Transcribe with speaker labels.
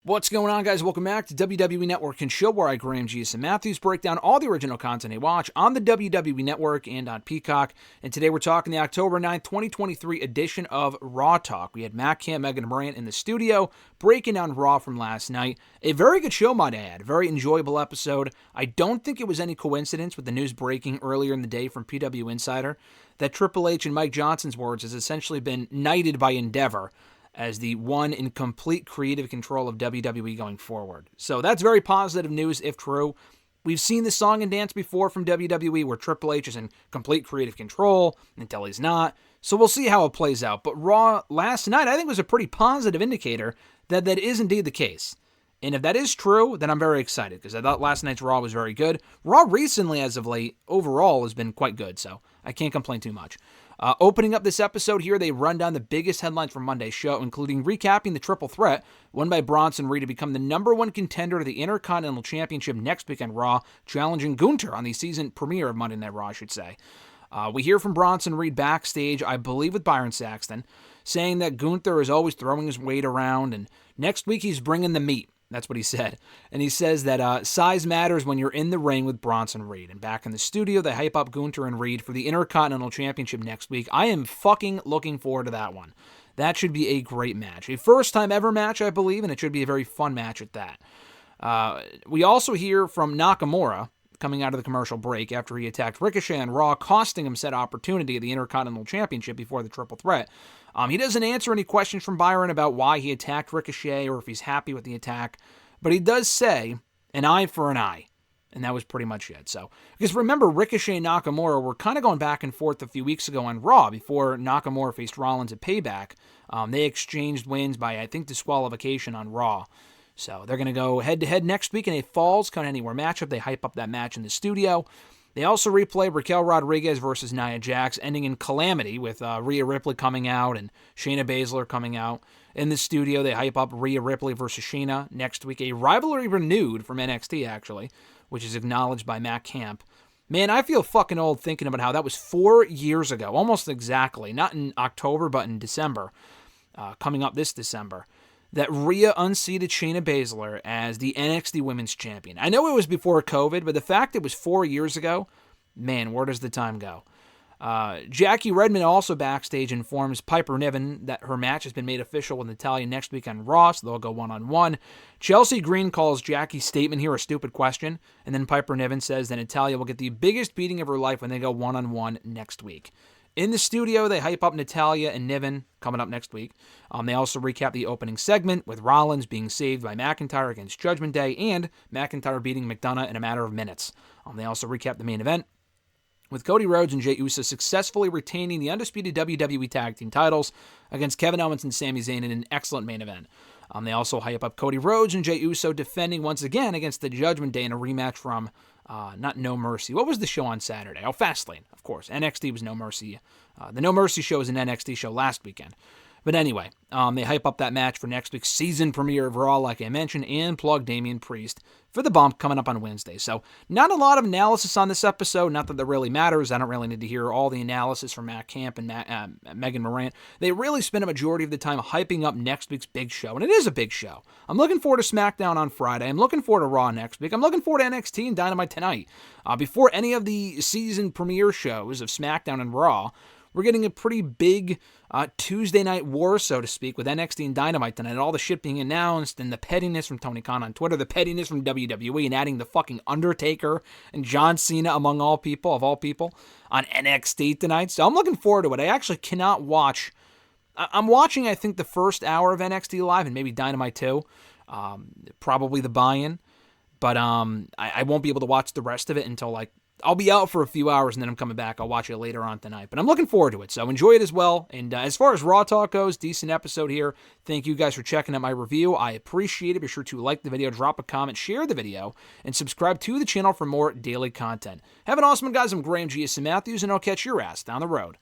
Speaker 1: What's going on, guys? Welcome back to WWE Network and Show, where I, Graham G.S. Matthews, break down all the original content I watch on the WWE Network and on Peacock. And today we're talking the October 9th, 2023 edition of Raw Talk. We had Matt Camp, Megan Morant in the studio breaking down Raw from last night. A very good show, might I add. Very enjoyable episode. I don't think it was any coincidence with the news breaking earlier in the day from PW Insider that Triple H, in Mike Johnson's words, has essentially been knighted by Endeavor as the one in complete creative control of WWE going forward. So that's very positive news, if true. We've seen this song and dance before from WWE where Triple H is in complete creative control until he's not. So we'll see how it plays out. But Raw last night, I think, was a pretty positive indicator that that is indeed the case. And if that is true, then I'm very excited because I thought last night's Raw was very good. Raw recently, as of late, overall has been quite good, so I can't complain too much. Opening up this episode here, they run down the biggest headlines from Monday's show, including recapping the triple threat won by Bronson Reed to become the number one contender to the Intercontinental Championship next week on Raw, challenging Gunther on the season premiere of Monday Night Raw, I should say. We hear from Bronson Reed backstage, I believe with Byron Saxton, saying that Gunther is always throwing his weight around, and next week he's bringing the meat. That's what he said. And he says that size matters when you're in the ring with Bronson Reed. And back in the studio, they hype up Gunther and Reed for the Intercontinental Championship next week. I am fucking looking forward to that one. That should be a great match. A first time ever match, I believe, and it should be a very fun match at that. We also hear from Nakamura coming out of the commercial break after he attacked Ricochet on Raw, costing him said opportunity at the Intercontinental Championship before the triple threat. He doesn't answer any questions from Byron about why he attacked Ricochet or if he's happy with the attack, but he does say an eye for an eye, and that was pretty much it. So, because remember, Ricochet and Nakamura were kind of going back and forth a few weeks ago on Raw before Nakamura faced Rollins at Payback. They exchanged wins by, I think, disqualification on Raw. So they're going to go head-to-head next week in a Falls Count Anywhere matchup. They hype up that match in the studio. They also replay Raquel Rodriguez versus Nia Jax, ending in calamity with Rhea Ripley coming out and Shayna Baszler coming out. In the studio, they hype up Rhea Ripley versus Shayna next week. A rivalry renewed from NXT, actually, which is acknowledged by Matt Camp. Man, I feel fucking old thinking about how that was 4 years ago, almost exactly. Not in October, but in December, coming up this December, that Rhea unseated Shayna Baszler as the NXT Women's Champion. I know it was before COVID, but the fact it was 4 years ago, man, where does the time go? Jackie Redmond also backstage informs Piper Niven that her match has been made official with Natalya next week on Raw, so they'll go one-on-one. Chelsea Green calls Jackie's statement here a stupid question, and then Piper Niven says that Natalya will get the biggest beating of her life when they go one-on-one next week. In the studio, they hype up Natalya and Niven coming up next week. They also recap the opening segment with Rollins being saved by McIntyre against Judgment Day and McIntyre beating McDonough in a matter of minutes. They also recap the main event with Cody Rhodes and Jey Uso successfully retaining the undisputed WWE Tag Team titles against Kevin Owens and Sami Zayn in an excellent main event. They also hype up Cody Rhodes and Jey Uso defending once again against the Judgment Day in a rematch from not No Mercy. What was the show on Saturday? Oh, Fastlane, of course. NXT was No Mercy. The No Mercy show was an NXT show last weekend. But anyway, they hype up that match for next week's season premiere of Raw, like I mentioned, and plug Damian Priest for the bump coming up on Wednesday. So not a lot of analysis on this episode, not that that really matters. I don't really need to hear all the analysis from Matt Camp and Megan Morant. They really spend a majority of the time hyping up next week's big show, and it is a big show. I'm looking forward to SmackDown on Friday. I'm looking forward to Raw next week. I'm looking forward to NXT and Dynamite tonight. Before any of the season premiere shows of SmackDown and Raw, we're getting a pretty big Tuesday night war, so to speak, with NXT and Dynamite tonight. All the shit being announced and the pettiness from Tony Khan on Twitter, the pettiness from WWE, and adding the fucking Undertaker and John Cena among all people, of all people, on NXT tonight. So I'm looking forward to it. I actually cannot watch. I'm watching, I think, the first hour of NXT Live and maybe Dynamite too. Probably the buy-in. But I won't be able to watch the rest of it until I'll be out for a few hours and then I'm coming back. I'll watch it later on tonight. But I'm looking forward to it, so enjoy it as well. And as far as Raw Talk goes, decent episode here. Thank you guys for checking out my review. I appreciate it. Be sure to like the video, drop a comment, share the video, and subscribe to the channel for more daily content. Have an awesome one, guys. I'm Graham G.S. Matthews, and I'll catch your ass down the road.